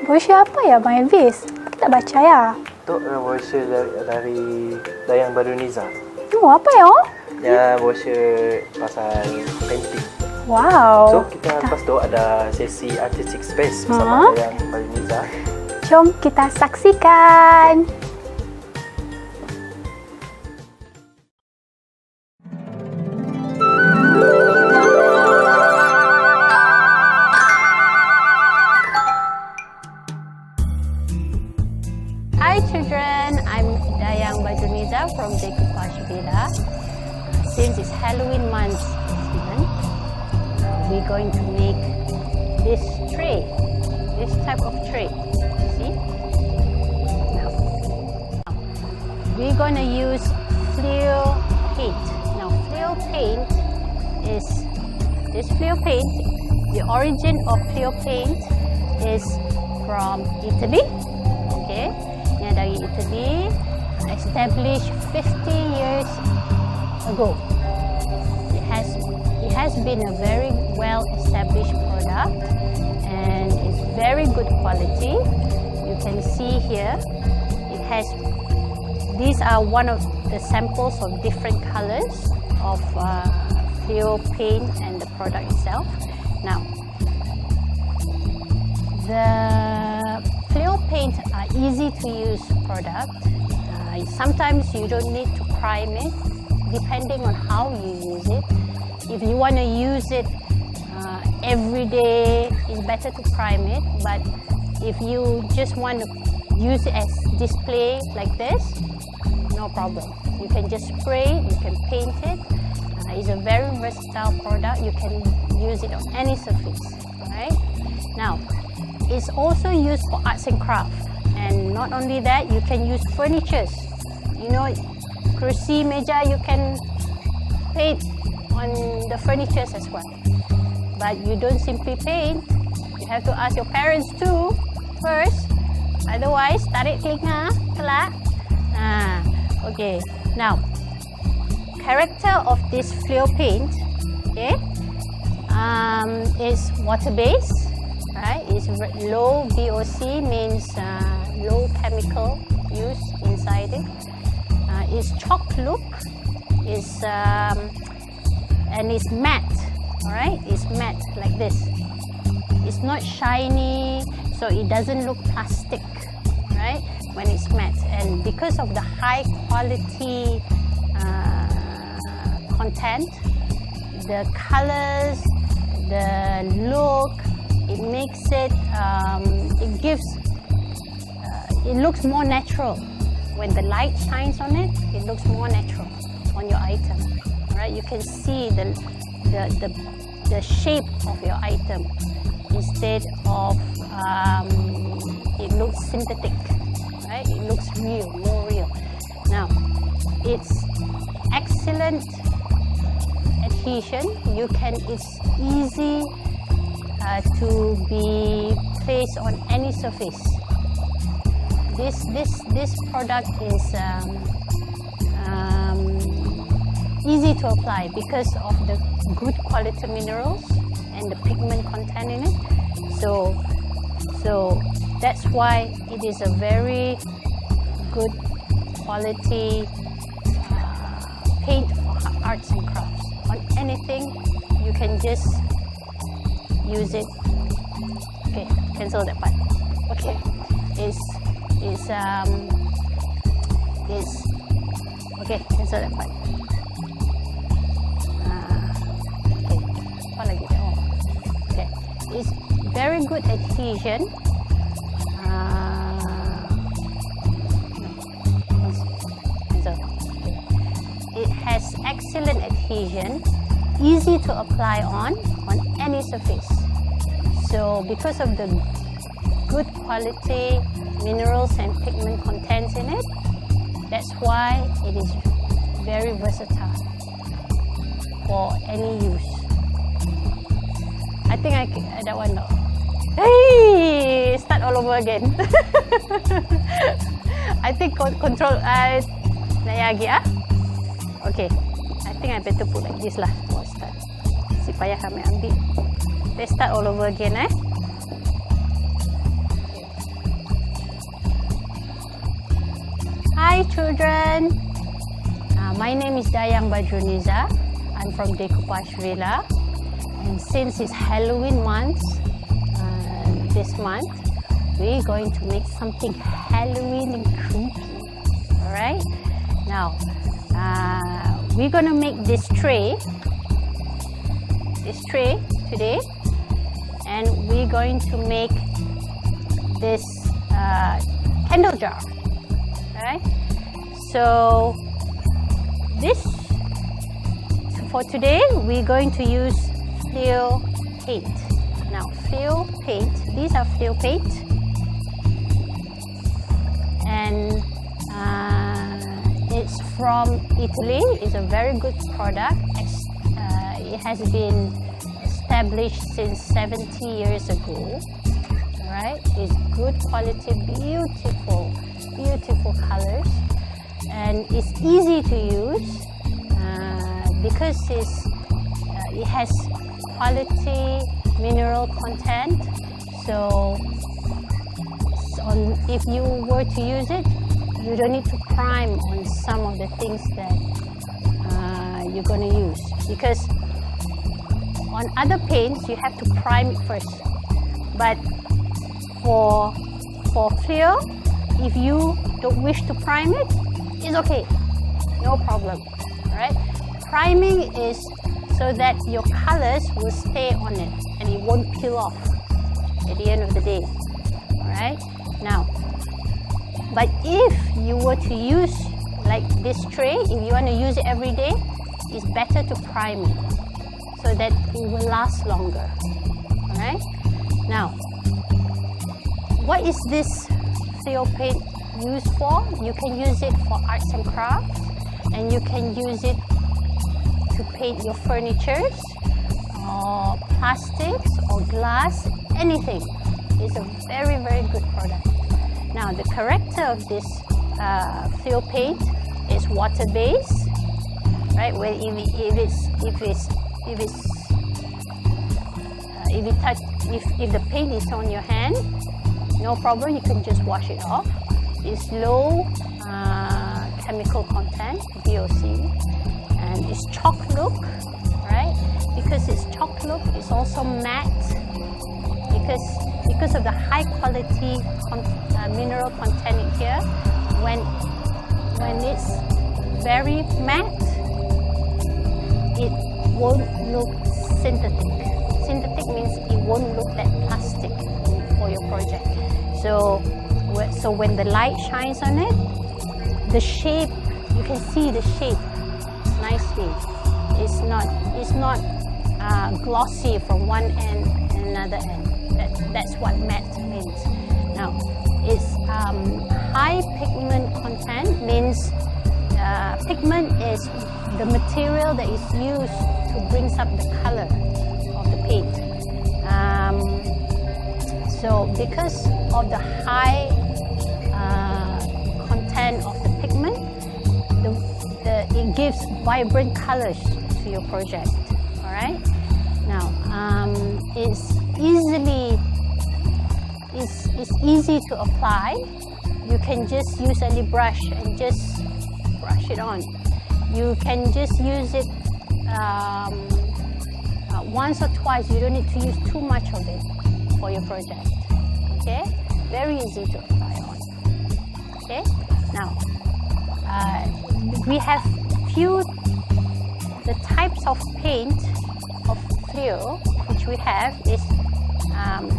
Brochure apa ya Abang Elvis? Tak baca ya. Itu brochure dari Dayang Badruniza. Oh, apa ya? Ya, brochure pasal painting. Wow. So, kita lepas tu ada sesi ArtisticSpace bersama Dayang Badruniza. Jom kita saksikan. Hi children, I'm Dayang Badruniza from Decoupage Villa. Since it's Halloween month season, we're going to make this tray, this type of tray. See? Now, we're going to use fluo paint. Now, fluo paint is this fluo paint. The origin of fluo paint is from Italy. Okay, yang dari Italy, established 50 years ago. It has been a very well established product and it's very good quality. You can see here it has, these are one of the samples of different colors of fluo paint and the product itself. Now, the fluo paint are easy to use product. Sometimes you don't need to prime it, depending on how you use it. If you want to use it every day, it's better to prime it. But if you just want to use it as display like this, no problem. You can just spray it, you can paint it. It's a very versatile product. You can use it on any surface. Right? Now, it's also used for arts and crafts. And not only that, you can use furnitures. You know, kursi, meja, you can paint on the furnitures as well. But you don't simply paint. You have to ask your parents too first. Otherwise, tarik telinga, kelak. Okay. Now, character of this fluo paint, okay, is water-based. Right? It's low VOC, means low chemical use inside it. It's chalk look, and it's matte. All right, it's matte like this. It's not shiny, so it doesn't look plastic. Right? When it's matte, and because of the high quality content, the colors, the look. It makes it, it gives, it looks more natural. When the light shines on it, it looks more natural on your item. Right? You can see the shape of your item instead of it looks synthetic. Right? It looks real, more real. Now, it's excellent adhesion. It's easy to be placed on any surface. This product is easy to apply because of the good quality minerals and the pigment content in it. So that's why it is a very good quality paint for arts and crafts. On anything, you can just use it. Okay, cancel that part. Okay, okay, cancel that part. Okay, apa lagi? Oh, okay, it's very good adhesion. It has excellent adhesion, easy to apply on any surface. So because of the good quality minerals and pigment contents in it, that's why it is very versatile for any use. I think that one now. Hey, start all over again. I think control lagi Okay, I think I better put like this lah for start. Si payah kami ambil. Let's start all over again. Hi children, my name is Dayang Badruniza. I'm from Decoupage Villa, and since it's Halloween month, this month, we're going to make something Halloween and creepy. Alright? Now, we're going to make this tray today, and we're going to make this candle jar. Alright? So, for today, we're going to use fluo paint. Now, fluo paint, these are fluo paint, and it's from Italy. It's a very good product. It has been established since 70 years ago. Alright, it's good quality, beautiful colors, and it's easy to use because it has quality mineral content. So if you were to use it, you don't need to prime on some of the things that you're going to use, because on other paints you have to prime it first. But for fluo, if you don't wish to prime it, it's okay, no problem. Alright, priming is so that your colors will stay on it and it won't peel off at the end of the day. Alright, now, but if you were to use like this tray, if you want to use it every day, it's better to prime it so that it will last longer. Alright, now, what is this fluo paint used for? You can use it for arts and crafts, and you can use it to paint your furnitures, or plastics, or glass, anything. It's a very, very good product. Now, the character of this fluo paint is water-based, right? Well, if the paint is on your hand, no problem. You can just wash it off. It's low chemical content, VOC, and it's chalk look, right? Because it's chalk look, it's also matte because of the high quality mineral content in here. When it's very matte, it won't look synthetic. Synthetic means it won't look that plastic for your project. So when the light shines on it, the shape, you can see the shape nicely. It's not glossy from one end and another end. That's what matte means. Now, it's high pigment content means pigment is the material that is used to bring up the color of the paint. So because of the high content of the pigment, it gives vibrant colors to your project. All right. Now, it's easy to apply. You can just use any brush and just brush it on. You can just use it once or twice. You don't need to use too much of it for your project. Okay, very easy to apply on. Okay, now we have the types of paint of fluo which we have is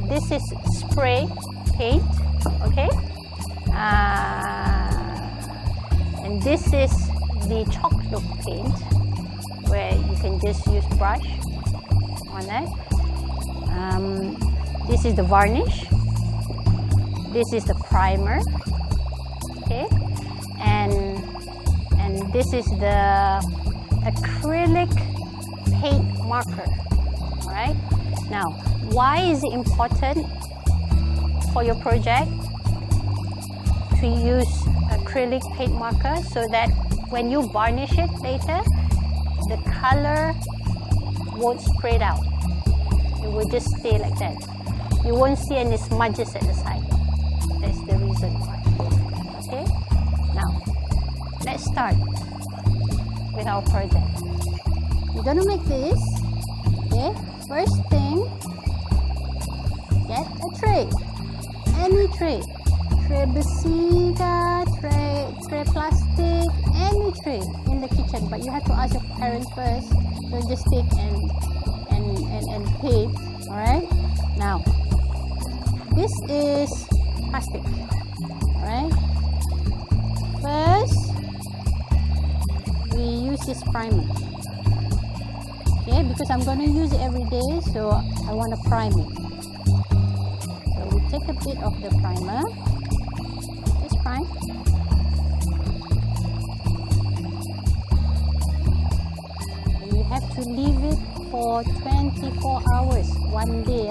this is spray paint, okay, and this is the chalk look paint where you can just use brush on it. This is the varnish. This is the primer, okay, and this is the acrylic paint marker. All right. Now, why is it important for your project to use acrylic paint marker? So that when you varnish it later, the color won't spread out. It will just stay like that. You won't see any smudges at the side. That's the reason why. Okay. Now, let's start with our project. We're gonna make this. Okay, first thing, get a tray, any tray besi kah, tray plastic, any tray in the kitchen. But you have to ask your parents first. Don't just take and paint. All right. Now, this is plastic. All right. First, we use this primer. Okay, because I'm going to use it every day, so I want to prime it. So we take a bit of the primer, just prime. And you have to leave it for 24 hours, one day,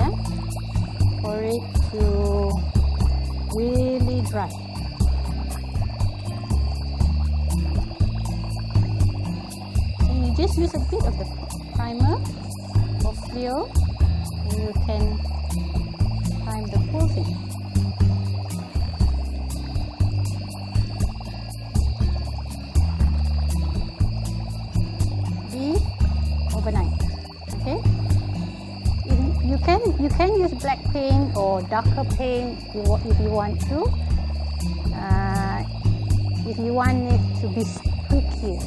for it to really dry. So you just use a bit of the primer or fluo, and you can prime the whole thing. Leave overnight. Okay. You can use black paint or darker paint if you want to. If you want it to be spookier.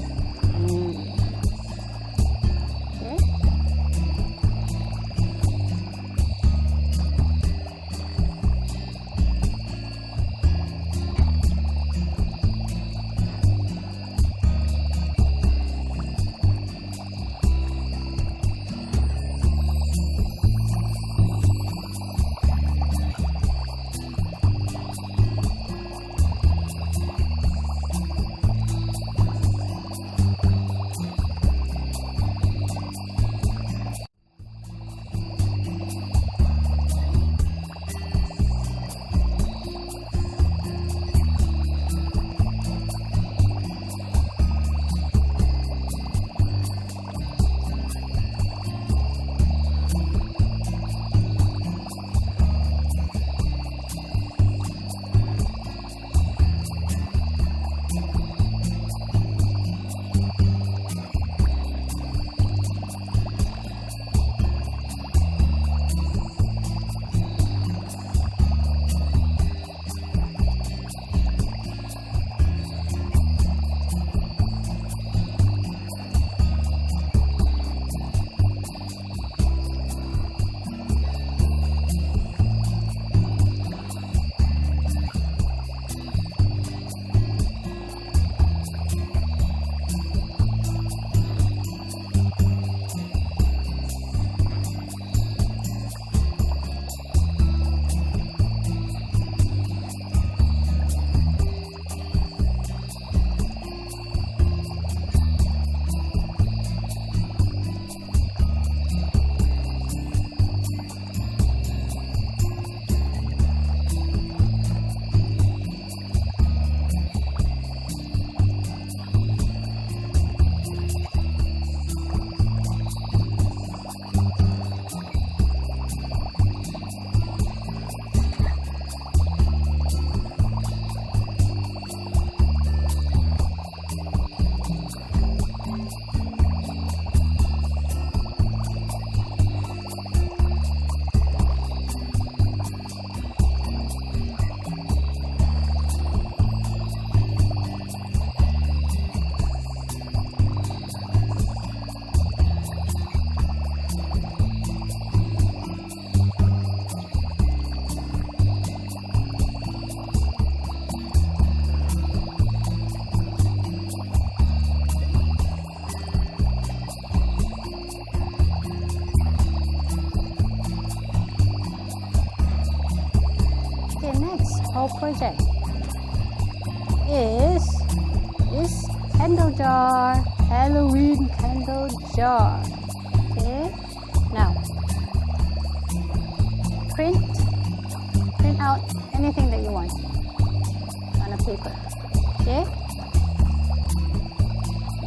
Our project is this candle jar, Halloween candle jar. Okay, now print out anything that you want on a paper. Okay,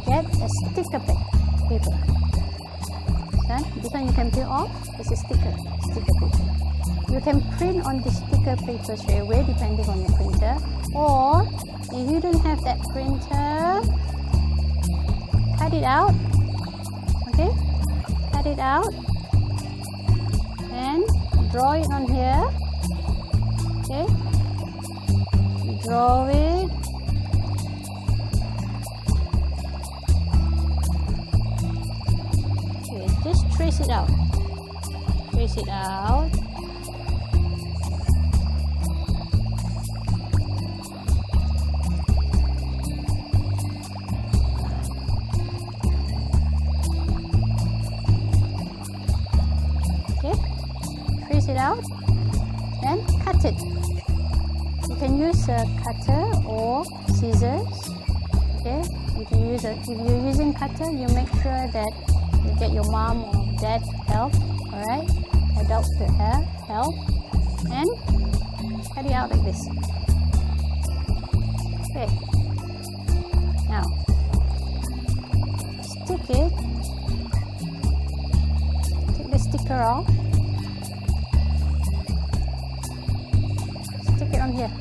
get a sticker paper. This one you can peel off. It's a sticker paper. You can print on the sticker paper straight away depending on your printer, or if you don't have that printer, cut it out. Okay, cut it out and draw it on here. Okay, you draw it. Okay, just trace it out. Trace it out. It out, then cut it. You can use a cutter or scissors. Okay, if you're using cutter, you make sure that you get your mom or dad help. All right, adult to help, and cut it out like this. Okay, now stick it. Take the sticker off. Stick it on here.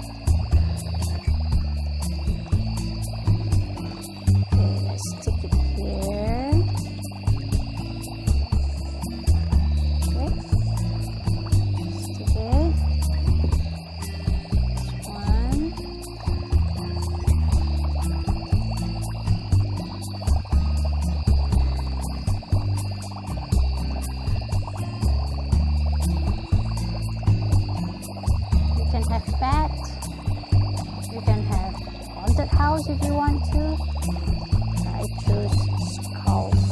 Okay, let's stick it here. Okay, stick it. This one. You can have bat. You can have haunted house if you want to. I choose skulls.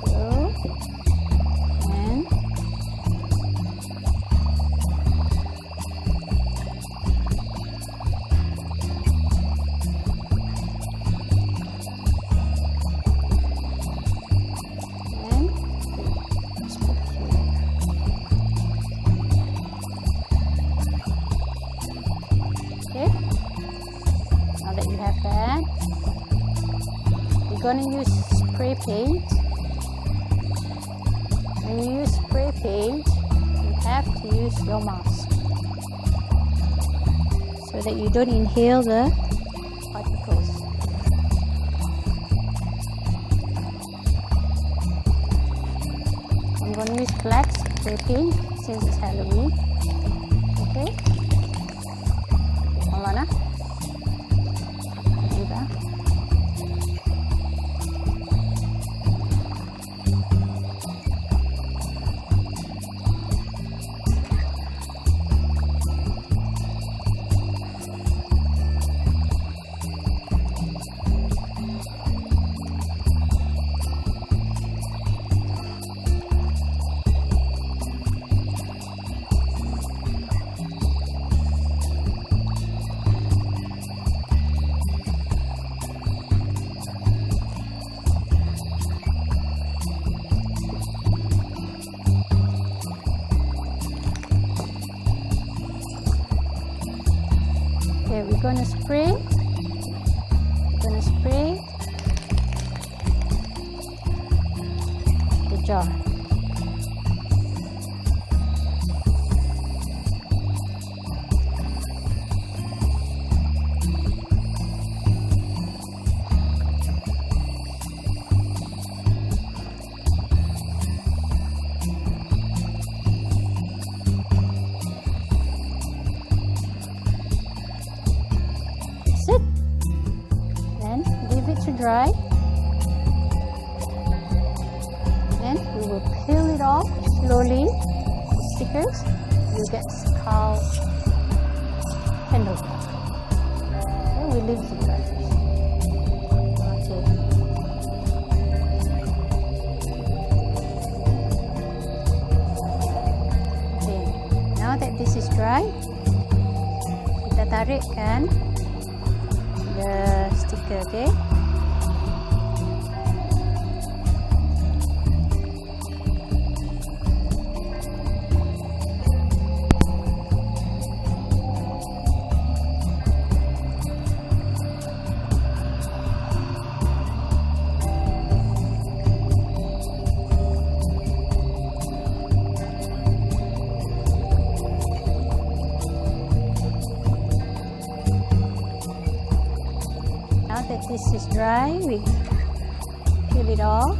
2 and just put here. Okay, now that you have that, you're going to use spray paint. When you use spray paint, you have to use your mask so that you don't inhale the particles. I'm going to use black spray paint since it's Halloween. Okay. Hold on. Diba? Okay, we're gonna spray. The jar. That's it. Then leave it to dry. Then we will peel it off slowly. The stickers, you get skull handle. Okay, we leave it dry. Okay. Okay. Now that this is dry, kita tarikkan the sticker. Okay. this is dry, we peel it off.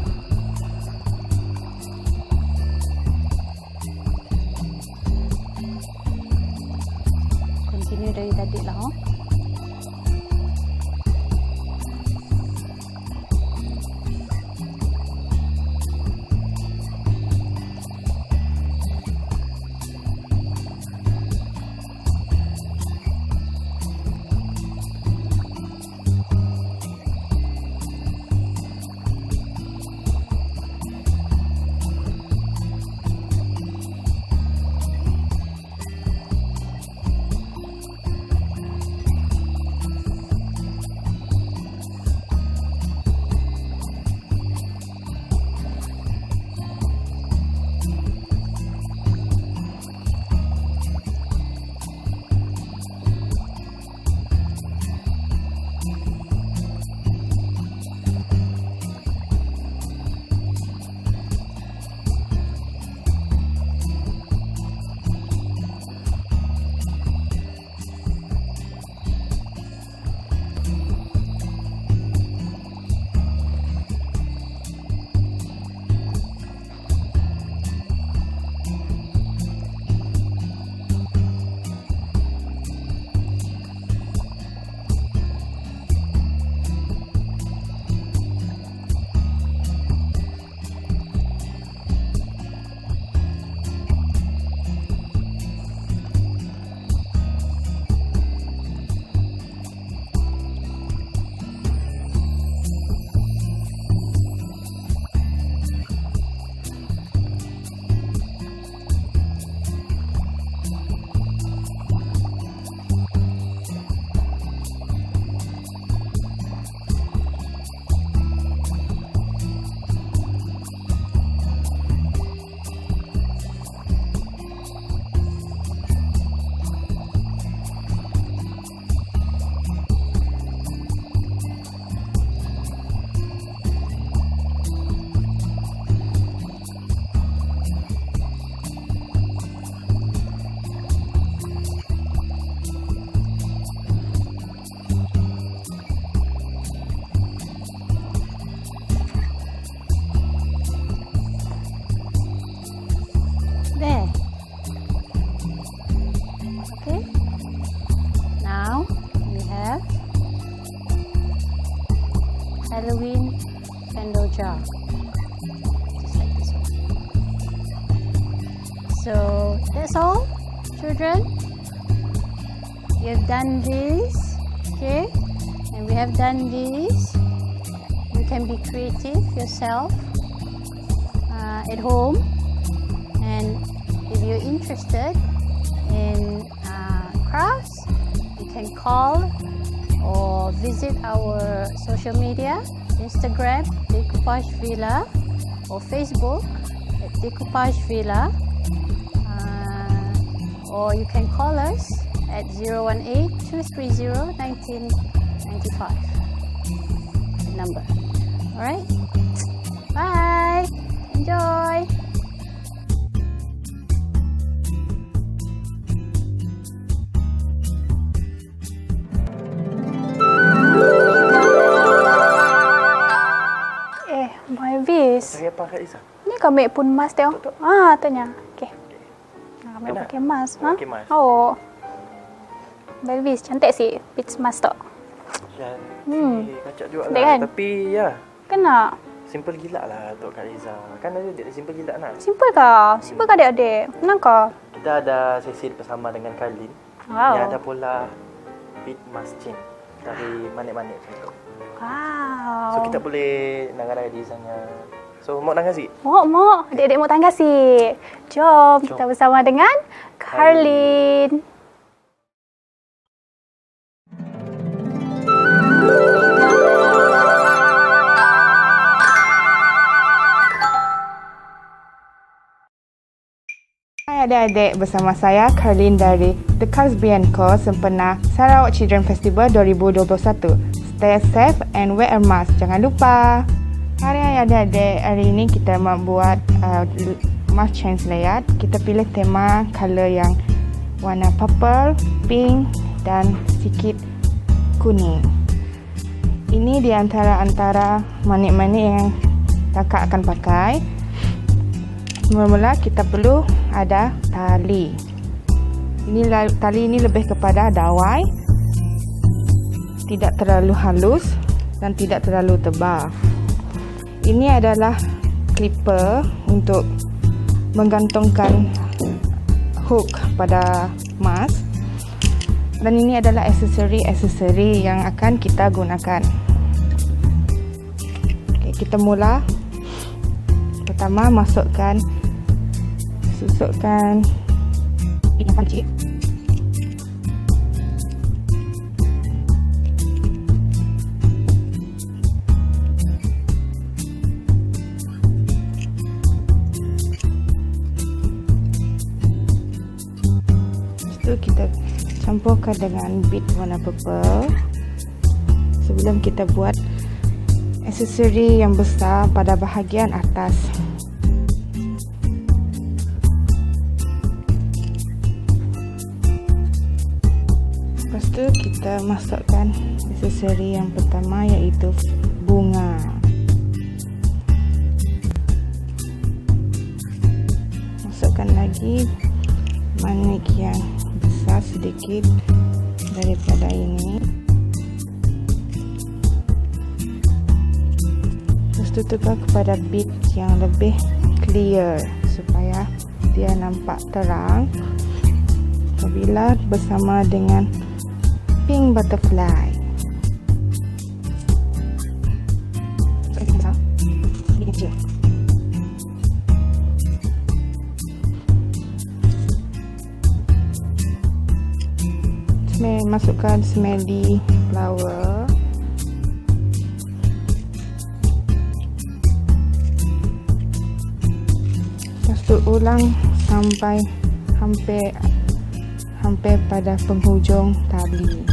Continue dari tadi lah. Halloween candle jar, just like this one. So that's all, children. We have done this, okay, and we have done this. You can be creative yourself at home, and if you're interested in crafts, you can call or visit our social media, Instagram, Decoupage Villa, or Facebook at Decoupage Villa, or you can call us at 018-230-1995, the number. Alright? Bye! Enjoy! Cari apa Kak Iza? Ni kami pun mas teo. Tanya. Okey. Kami pakai mas. Pakai mas. Oh. Bagus, cantik sih peach mas tu. Ya. Kacak juga cantik lah. Kan? Tapi ya. Kena. Simple gila lah untuk Kak Iza. Kan ada dia simple gila nak. Simple kah? Simple kah adik-adik? Kenapa kah? Kita ada sesi bersama dengan Carlene. Wow. Yang ada pula bead mask chain dari manik-manik tu. Wow. So kita boleh nangarai desainnya. So mau tangga sih? Mau. Adik-adik mau tangga sih. Jom kita bersama dengan Carlene. Hai adik-adik, bersama saya Carlene dari The Caribbean Co sempena Sarawak Children Festival 2021. Stay safe and wear a mask. Jangan lupa. Hari adik-adik, hari ini kita membuat mask chain layout. Kita pilih tema color yang warna purple, pink dan sedikit kuning. Ini di antara manik-manik yang kakak akan pakai. Mula-mula kita perlu ada tali. Tali ini lebih kepada dawai, tidak terlalu halus dan tidak terlalu tebal. Ini adalah clipper untuk menggantungkan hook pada emas. Dan ini adalah aksesori yang akan kita gunakan. Okay, kita mula. Pertama susukkan minyak panci. Lepas itu kita campurkan dengan bead warna purple sebelum kita buat aksesori yang besar pada bahagian atas. Lepas tu kita masukkan aksesori yang pertama, iaitu bunga. Masukkan lagi manik yang besar sedikit daripada ini. Terus tukar kepada bead yang lebih clear supaya dia nampak terang apabila bersama dengan pink butterfly. Masukkan smelly flower. Lepas tu ulang sampai hampir pada penghujung tali.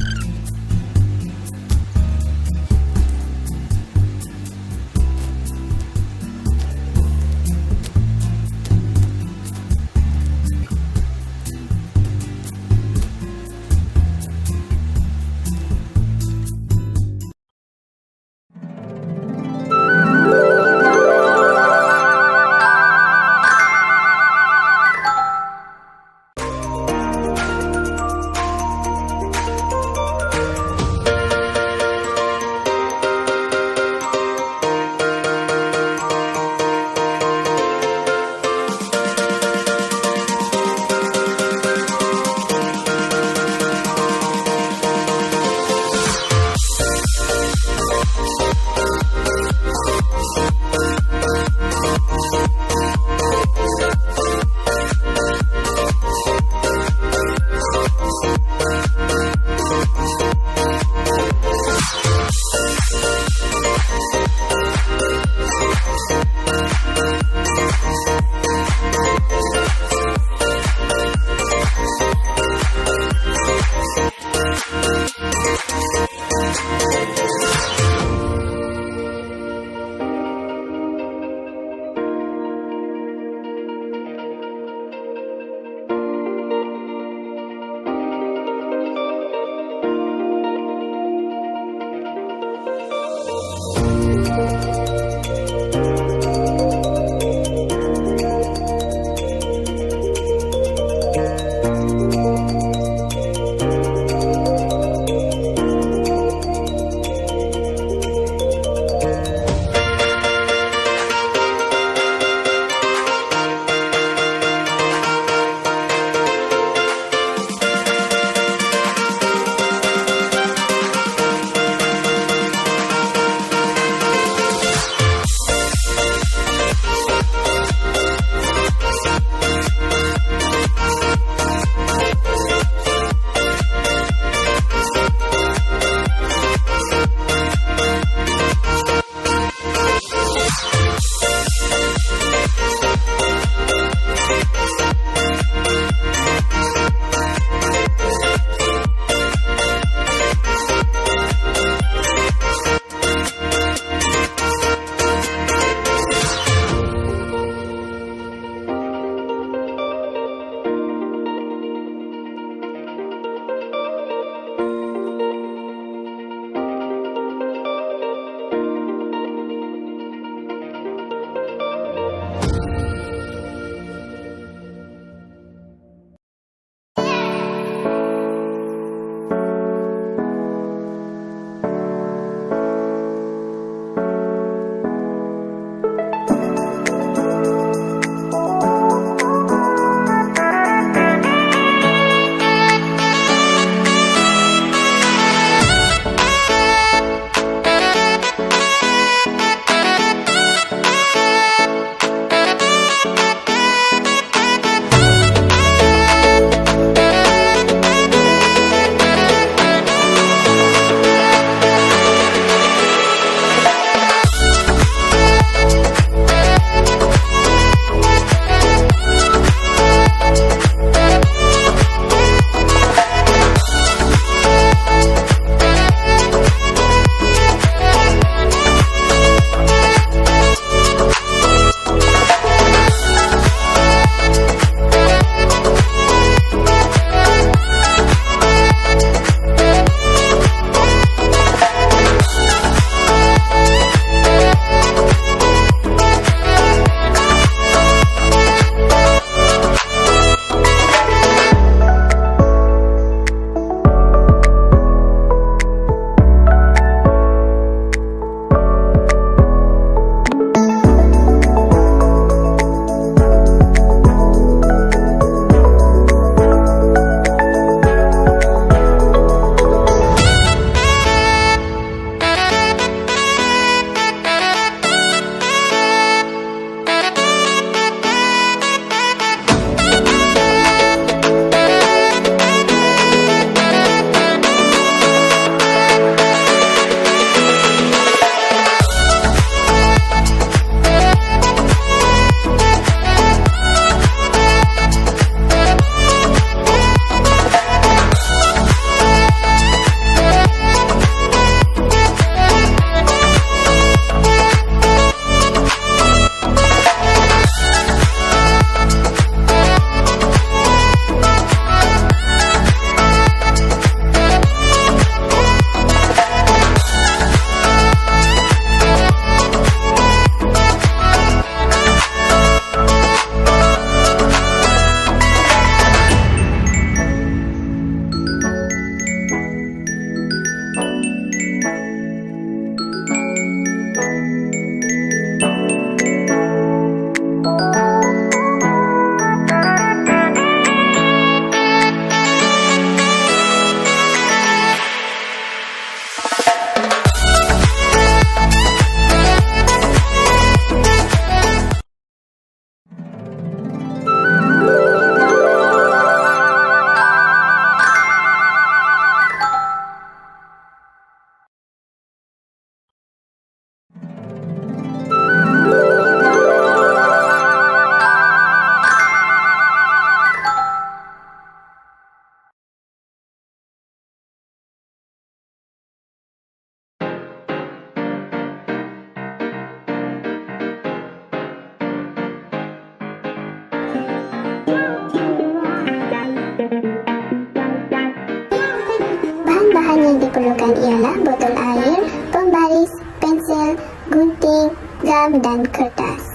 bahan ialah botol air, pembaris, pensel, gunting, gam dan kertas.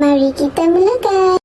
Mari kita mulakan.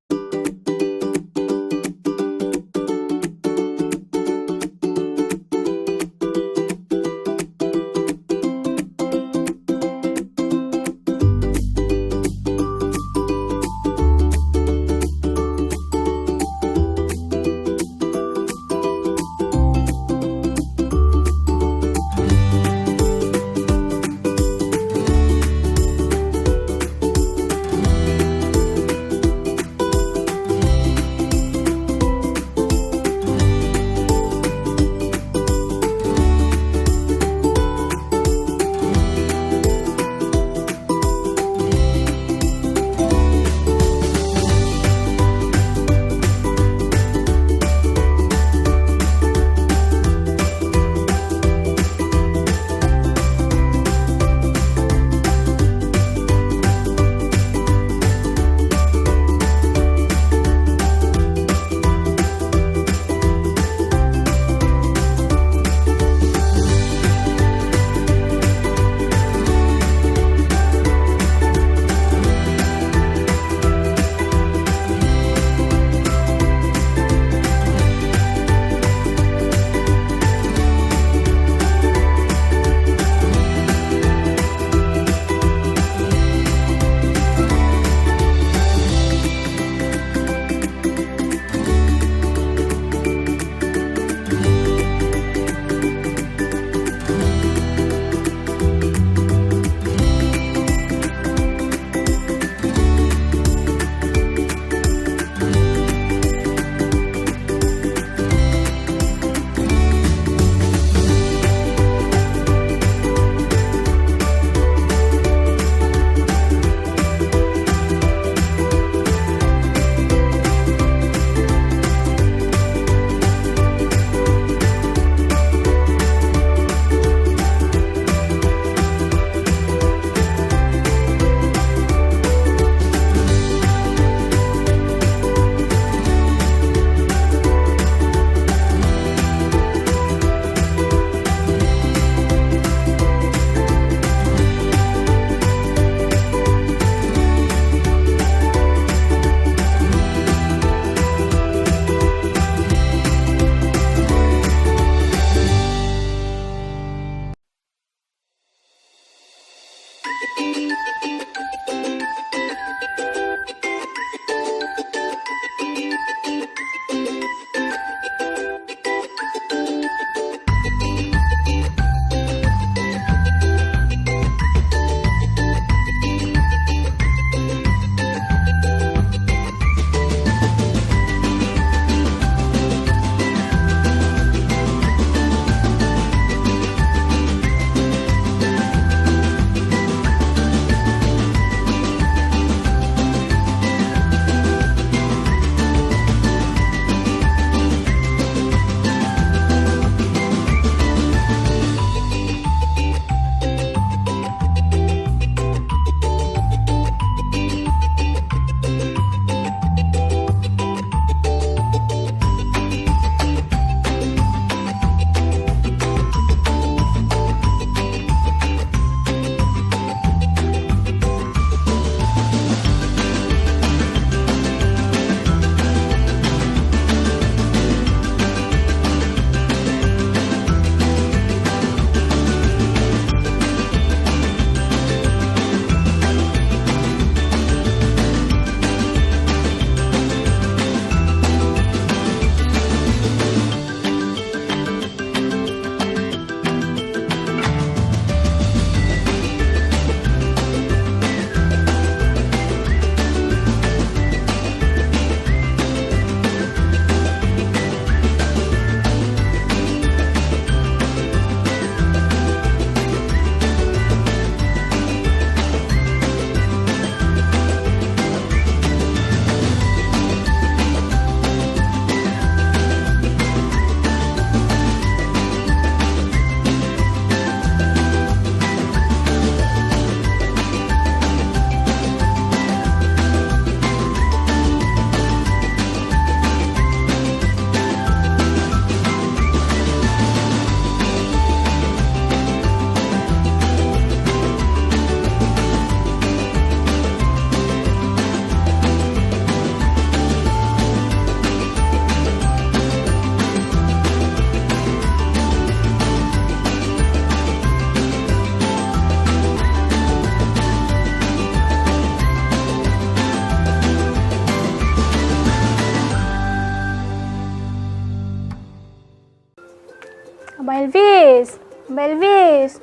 Belvis,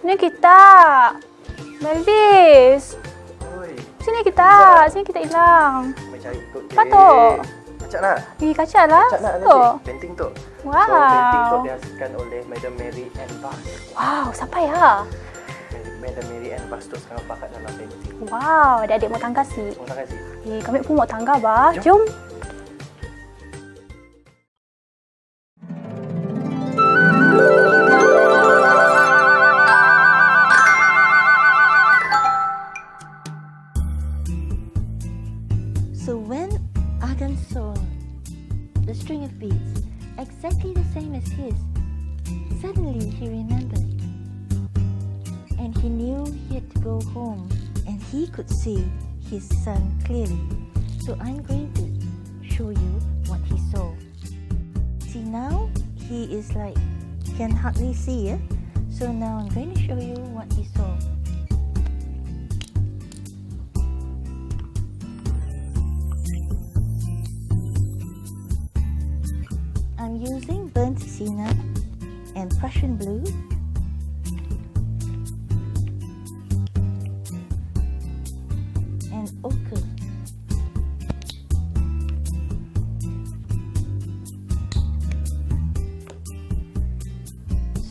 ni kita. Belvis, Oi, sini kita hilang. macam ikut dia. Patok. Kacak nak? Pergi kaca lah. Kacak nak Tu. nanti. Painting tu. Wow. So, painting tu dihasilkan oleh Madam Mary Anne Vaz. Wow, siapa ya? Madam Mary Anne Vaz tu sekarang pakat dalam painting. Wow, adik-adik mau tangga sih. Terima kasih. Kami pun mau tangga bah. Jom. Jom. So when Agan saw the string of beads exactly the same as his, suddenly he remembered. And he knew he had to go home and he could see his son clearly. So I'm going to show you what he saw. See, now he is like, can hardly see, eh? So now I'm going to show you what he saw. I'm using burnt sienna and Prussian blue and ochre.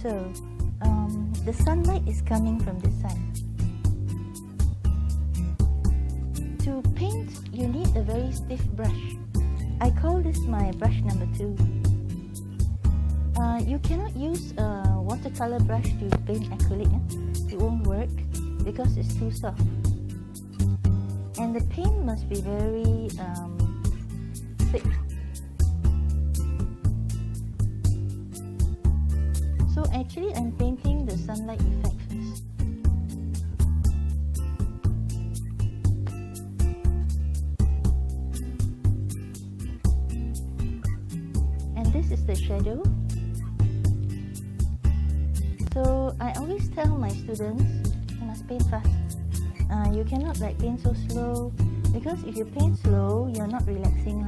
So the sunlight is coming from this side. To paint, you need a very stiff brush. I call this my brush number 2. You cannot use a watercolor brush to paint acrylic. It won't work because it's too soft. And the paint must be very thick. So actually I'm painting the sunlight effect first. And this is the shadow. So I always tell my students, you must paint fast. You cannot like paint so slow, because if you paint slow, you're not relaxing.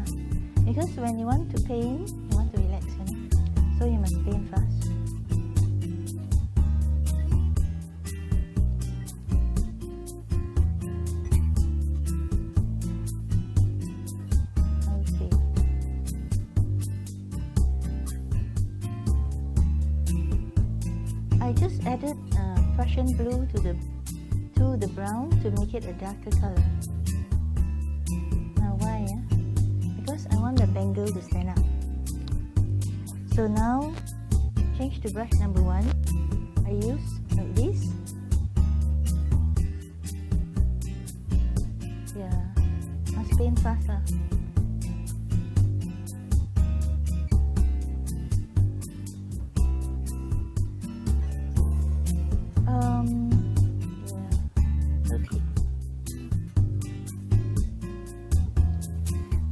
Because when you want to paint, you want to relax, you know? So you must paint fast. Okay. I just added Prussian blue to the brown to make it a darker color. Now why? Because I want the bangle to stand up. So now change to brush number 1. I use like this. Yeah, must paint fast.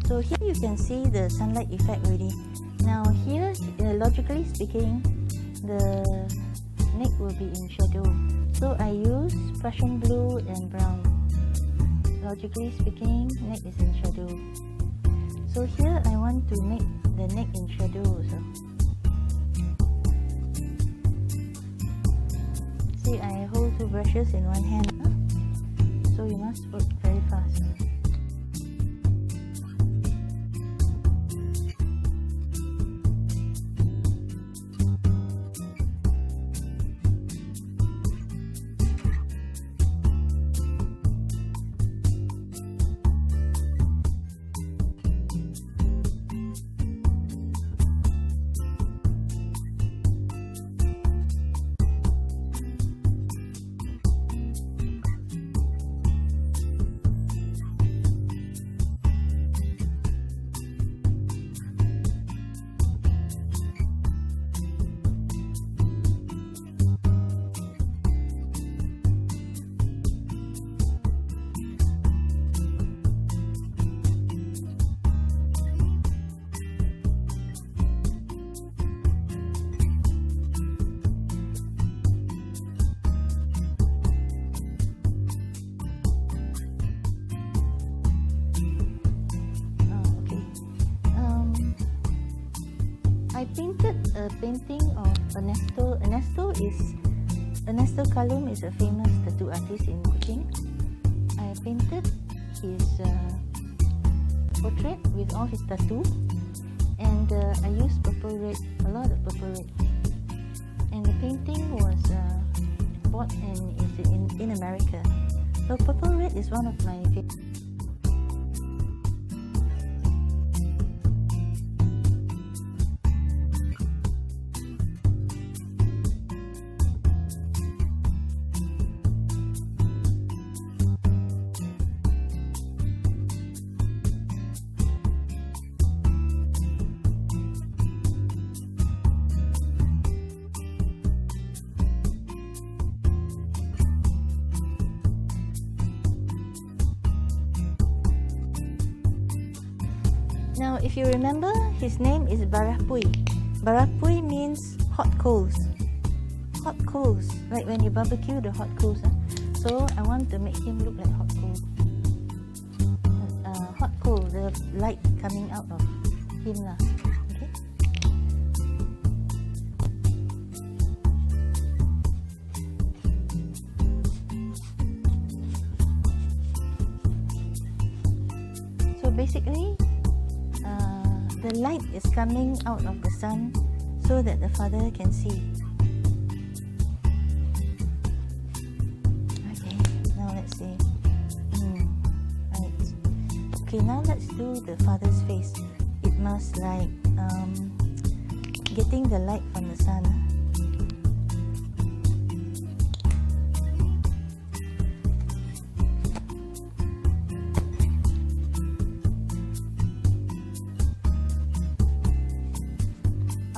So here you can see the sunlight effect already. Now here, logically speaking, the neck will be in shadow. So I use Prussian blue and brown. Logically speaking, neck is in shadow. So here I want to make the neck in shadow also. See, I hold 2 brushes in one hand. So you must work very fast. I painted a painting of Ernesto. Ernesto Kalum is a famous tattoo artist in Kuching. I painted his portrait with all his tattoo, and I used purple red, a lot of purple red. And the painting was bought and is in America. So purple red is one of my favorite. Now, if you remember, his name is Barapui. Barapui means hot coals. Hot coals, like when you barbecue the hot coals. So I want to make him look like hot coals. Hot coal, the light coming out of him lah. Okay. So basically, the light is coming out of the sun so that the father can see. Okay, now let's see. Right. Okay, now let's do the father's face. It must like getting the light from the sun.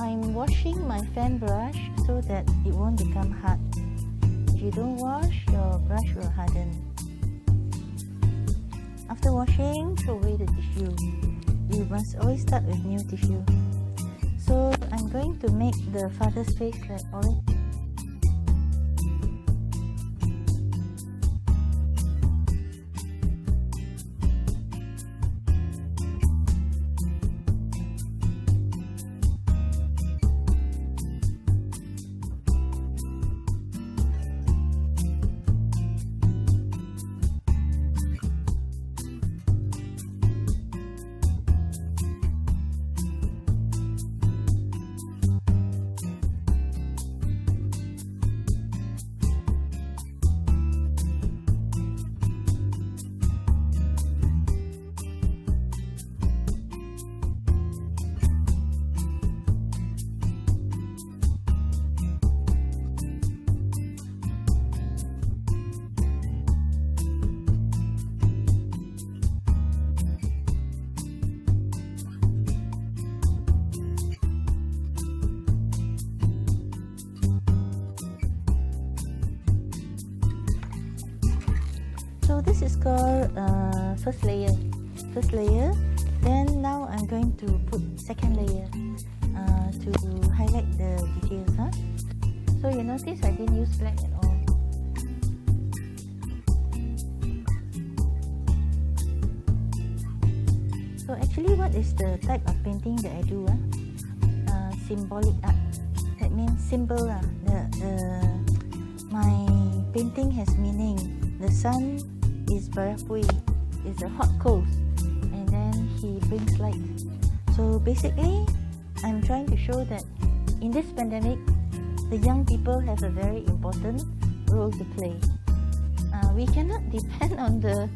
I'm washing my fan brush so that it won't become hard. If you don't wash, your brush will harden. After washing, throw away the tissue. You must always start with new tissue. So I'm going to make the father's face like orange. So this is called first layer. Then now I'm going to put second layer to highlight the details. So you notice I didn't use black at all. So actually, what is the type of painting that I do? Symbolic art. That means symbol. My painting has meaning. The sun is Barapui, is the hot coals, and then he brings light. So basically, I'm trying to show that in this pandemic, the young people have a very important role to play. We cannot depend on the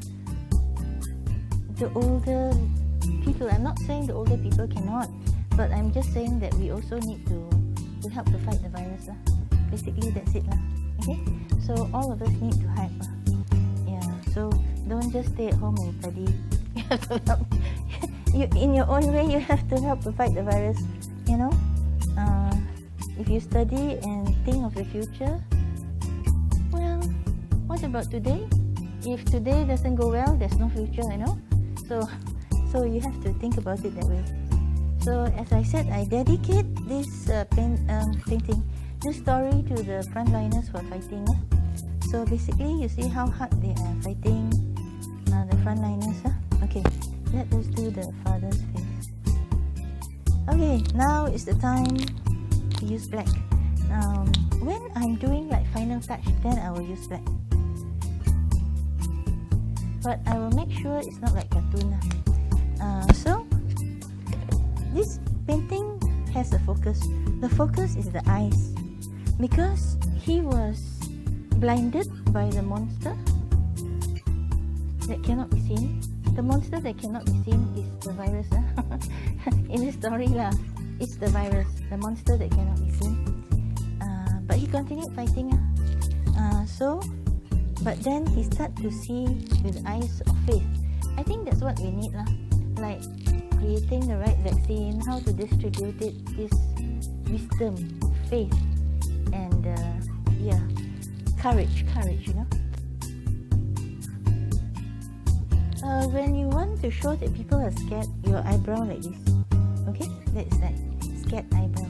older people. I'm not saying the older people cannot, but I'm just saying that we also need to help to fight the virus. Basically, that's it. Okay? So all of us need to help. So don't just stay at home and study. You have to help. In your own way, you have to help to fight the virus. You know, if you study and think of the future, well, what about today? If today doesn't go well, there's no future. You know, so you have to think about it that way. So as I said, I dedicate this painting, this story to the frontliners who are fighting. So basically, you see how hard they are fighting, the frontliners. Okay, let us do the father's face. Okay, now is the time to use black. When I'm doing like final touch, then I will use black. But I will make sure it's not like cartoon. So this painting has a focus. The focus is the eyes, because he was blinded by the monster that cannot be seen. The monster that cannot be seen is the virus. In the story it's the virus, the monster that cannot be seen. But he continued fighting. But then he started to see with eyes of faith. I think that's what we need like creating the right vaccine, how to distribute it is wisdom, faith, and courage, when you want to show that people are scared, your eyebrow like this. Okay, that's like scared eyebrow.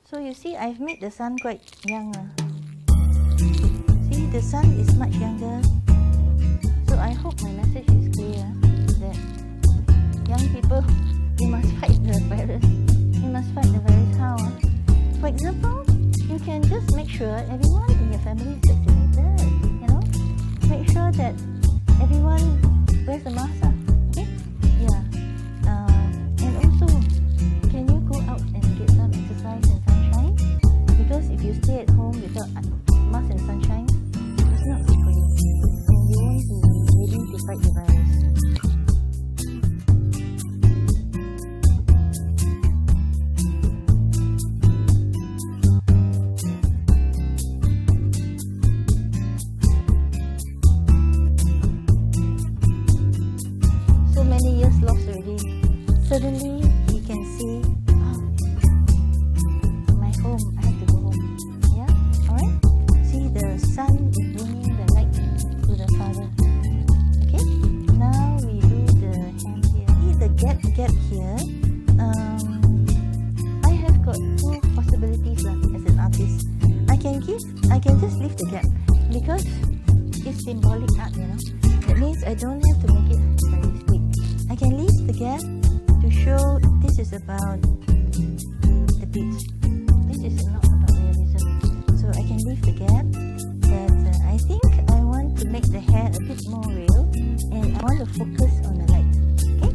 So you see, I've made the sun quite young. See, the sun is much younger. So I hope my message is clear that young people, you must fight the virus. You must fight the virus how? For example, you can just make sure everyone in your family is vaccinated. Make sure that everyone wears a mask. Okay? Yeah. And also, can you go out and get some exercise and sunshine? Because if you stay at home without mask and sunshine, it's not good for you. And you won't be ready to fight the virus. So many years lost already. Suddenly, he can see, my home, I have to go home. Yeah? Alright? See, the sun is bringing the light to the father. Okay? Now we do the hand here. See the gap here. I have got two possibilities as an artist. I can just leave the gap because it's symbolic art, That means I don't have to make it realistic. I can leave the gap to show this is about the beats. This is not about realism. So I can leave the gap, but I think I want to make the hair a bit more real, and I want to focus on the light. Okay?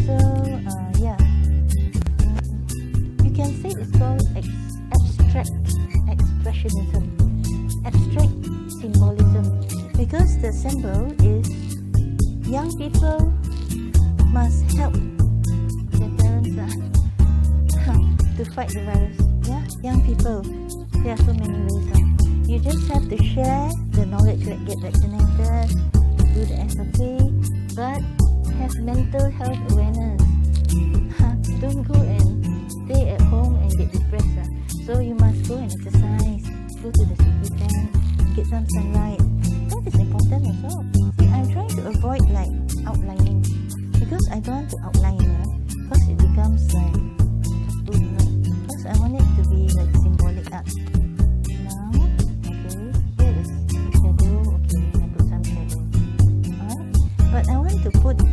So, you can say it's called abstract expressionism, abstract symbolism, because the symbol is young people must help their parents to fight the virus. Yeah, young people. There are so many ways. You just have to share the knowledge, like get vaccinated, do the SOP, but have mental health awareness. Don't go and stay at home and get depressed. So you must go and exercise, go to the city tent, get some sunlight. That is important also. See, I'm trying to avoid like outlining, because I don't want to outline, because it becomes like because I want it to be like symbolic art. Now, okay, here is shadow. Okay, I put some shadow. Alright, but I want to put the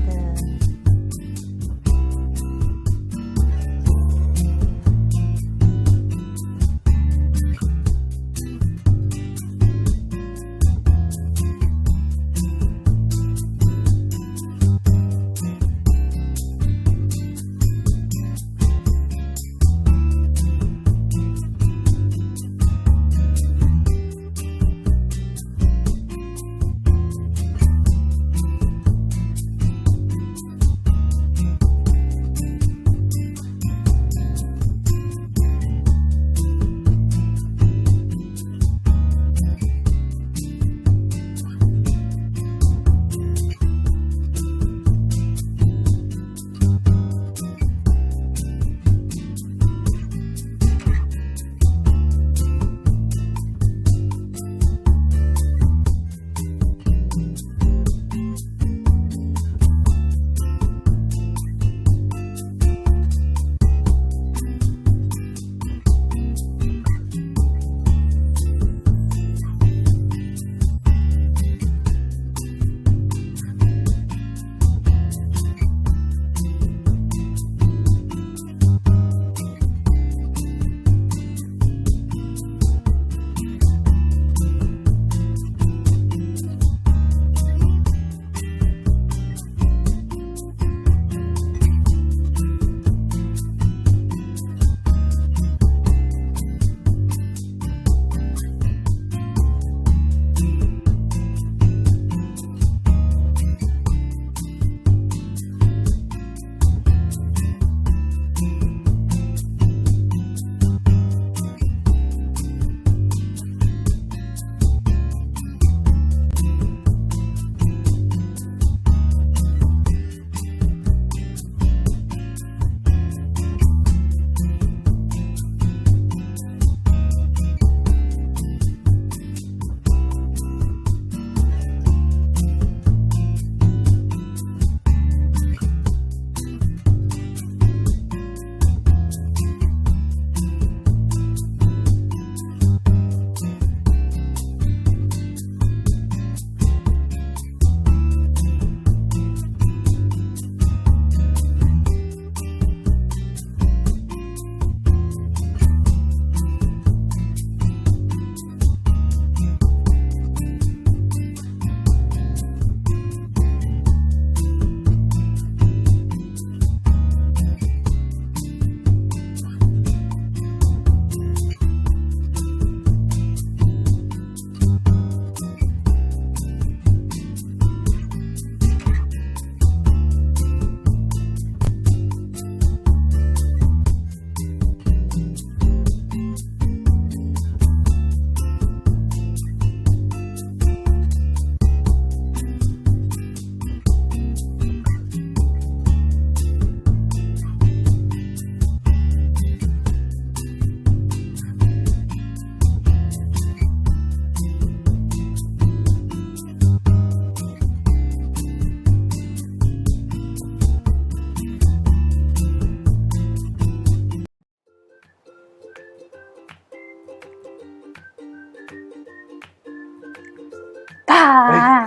Wah.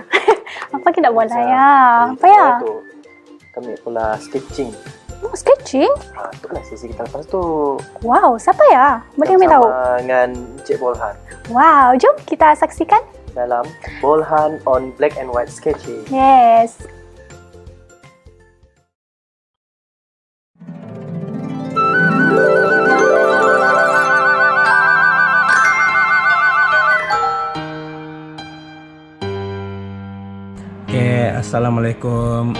Apa kita buat ya? Apa ya? Tu, kami pula sketching. Oh, sketching? Tu lah sesi kita lepas tu. Wow, siapa ya? Boleh kami tahu? Sama dengan Encik Bolhan Wow, jom kita saksikan. dalam Bolhan on Black and White Sketching. Yes. Okay, Assalamualaikum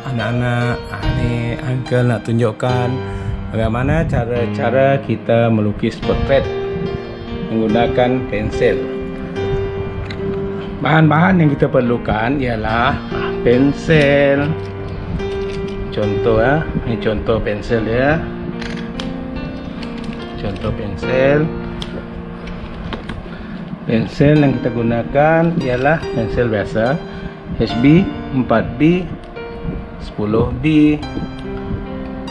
anak-anak. Ni Uncle nak tunjukkan bagaimana cara-cara kita melukis portrait menggunakan pensel. Bahan-bahan yang kita perlukan ialah pensel. Contoh ni contoh pensel ya. Contoh pensel. Pensel yang kita gunakan ialah pensel biasa. HB, 4B, 10B,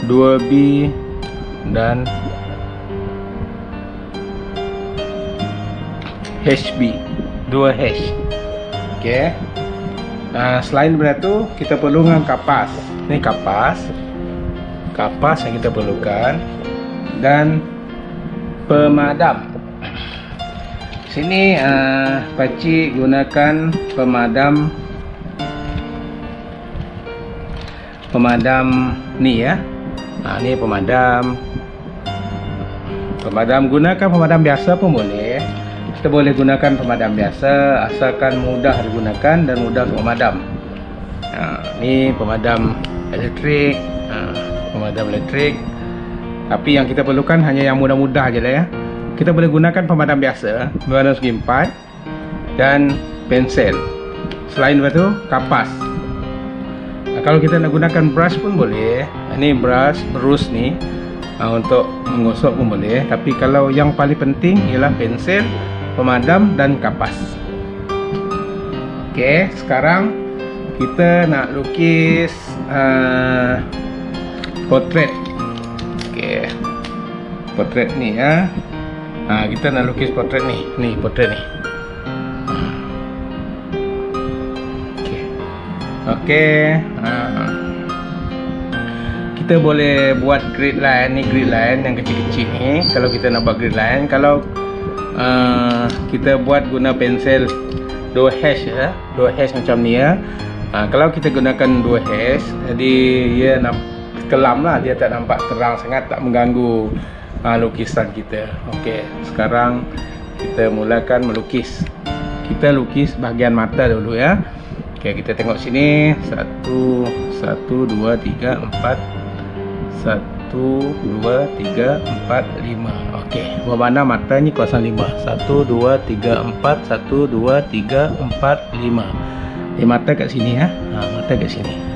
2B dan HB, 2H. Okey. Selain daripada tu, kita perlu dengan kapas. Ni kapas. Kapas yang kita perlukan dan pemadam. Sini pakcik gunakan pemadam ni ya. Ni pemadam. Gunakan pemadam biasa pun boleh. Kita boleh gunakan pemadam biasa asalkan mudah digunakan dan mudah untuk memadam. Ni pemadam elektrik. Tapi yang kita perlukan hanya yang mudah-mudah je lah ya. Kita boleh gunakan pemadam biasa, pemadam segi empat dan pensel. Selain itu kapas. Kalau kita nak gunakan brush pun boleh. Ini brush ni untuk menggosok pun boleh. Tapi kalau yang paling penting ialah pensel, pemadam dan kapas. Okey, sekarang kita nak lukis portrait. Okey, portrait ni ya. Kita nak lukis portrait ni. Ni portrait ni. Okey. Kita boleh buat grid line ni, grid line yang kecil-kecil ni. Kalau kita nak buat grid line, kalau kita buat guna pensel 2H ya, 2H macam ni ya. Kalau kita gunakan 2H, jadi dia kelam lah, dia tak nampak terang sangat, tak mengganggu lukisan kita. Okey, sekarang kita mulakan melukis. Kita lukis bahagian mata dulu ya. Okey, kita tengok sini 1 2 3 4 1 2 3 4 5. Okey, bermana mata ni kawasan 5. 1 2 3 4 1 2 3 4 5. Mata kat sini ya. Mata kat sini.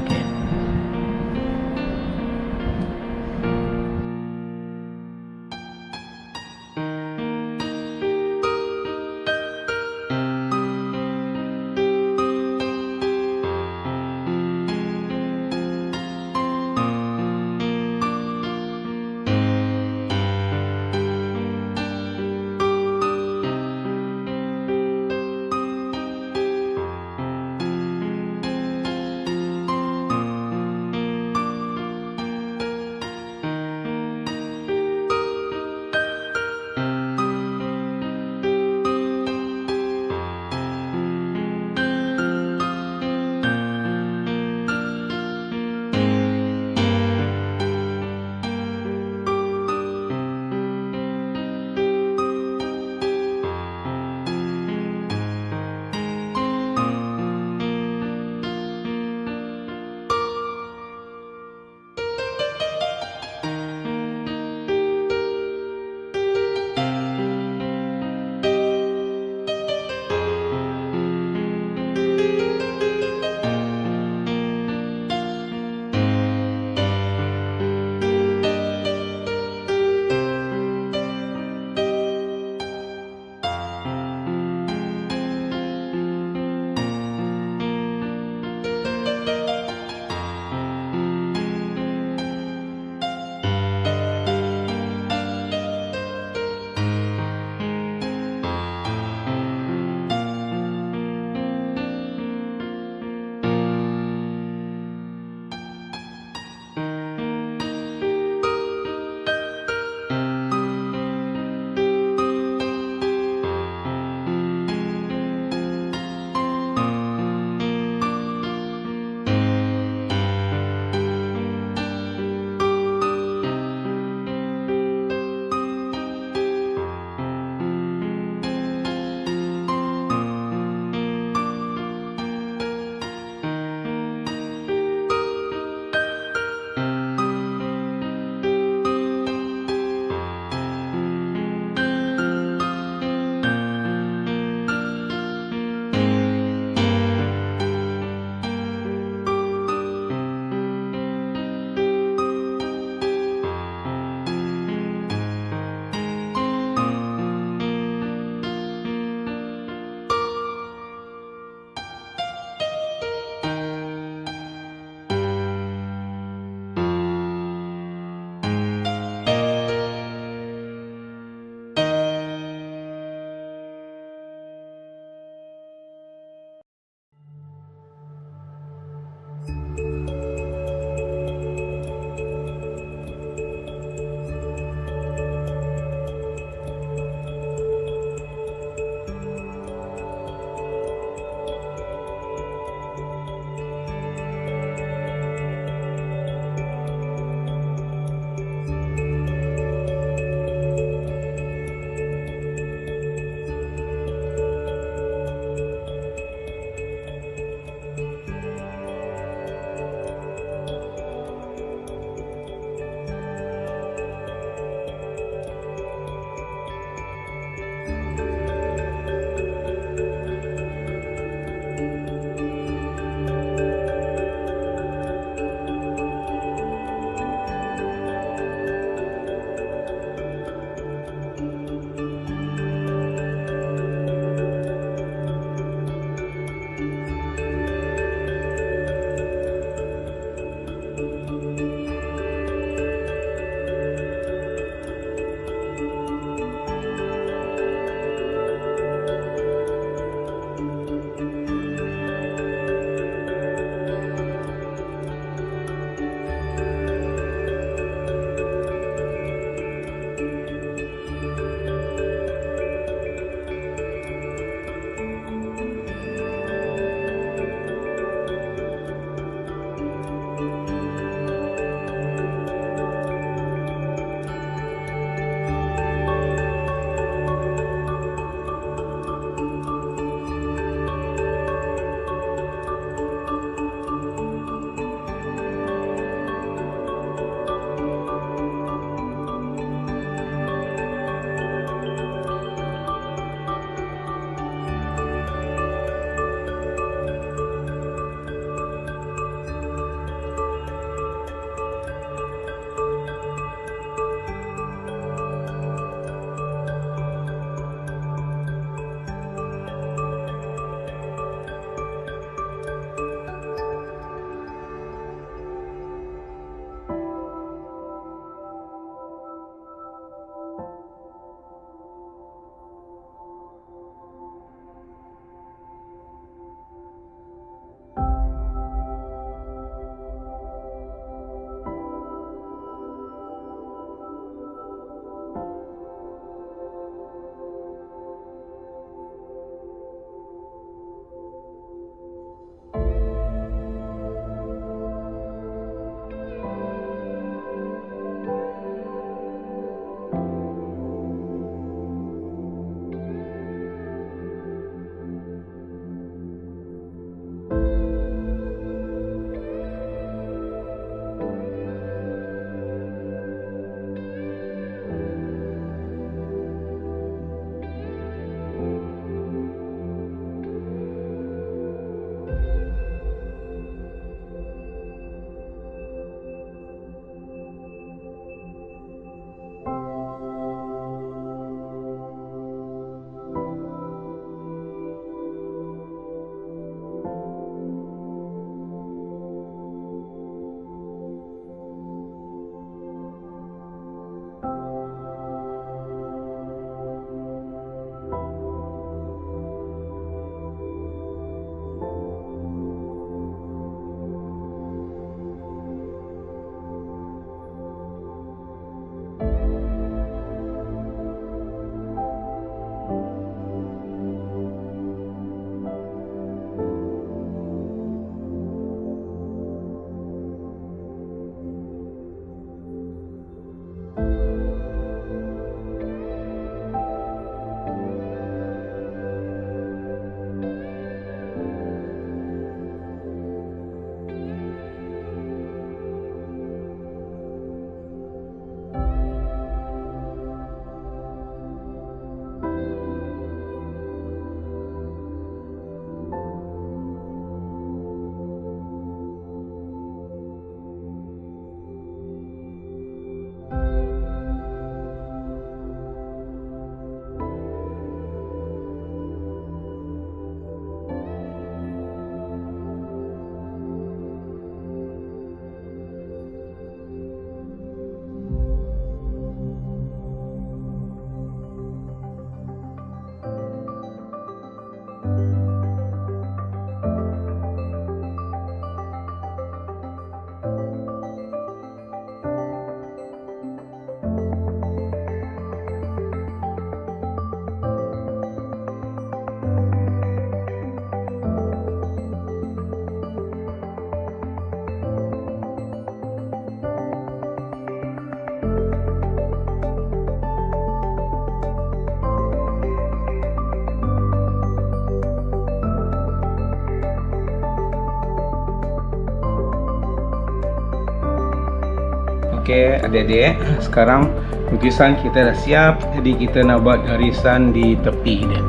Okey, adik-adik, sekarang lukisan kita dah siap. Jadi kita nak buat garisan di tepi dia.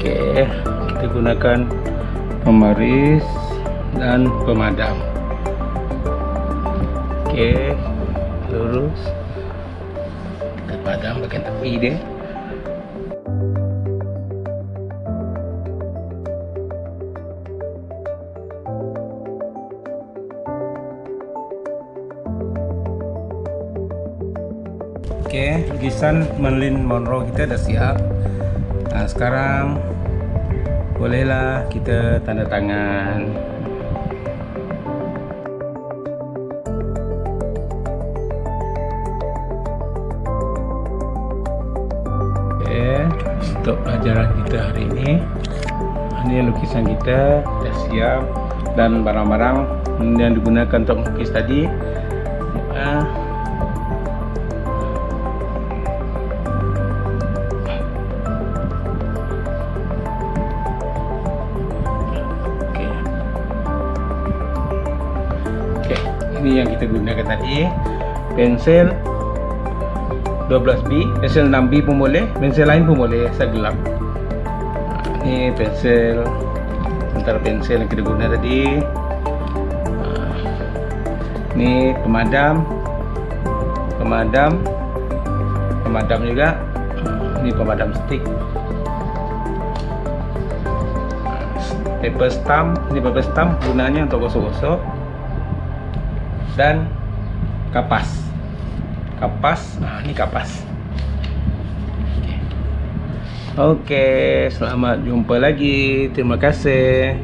Okey, kita gunakan pembaris dan pemadam. Okey, lurus. Kita padam bahagian tepi dia. Okey, lukisan Marilyn Monroe kita dah siap. Nah, sekarang bolehlah kita tanda tangan. Okey, untuk pelajaran kita hari ini, ini lukisan kita dah siap dan barang-barang yang digunakan untuk melukis tadi. Ini yang kita gunakan tadi, pensel 12B, pensel 6B pun boleh, pensel lain pun boleh, asal gelap. Ini pensel, antara pensel yang kita guna tadi. Ini pemadam juga. Ini pemadam stick. Paper stamp, ini paper stamp gunanya untuk gosok-gosok. Dan kapas. Ini kapas. Okey, selamat jumpa lagi. Terima kasih.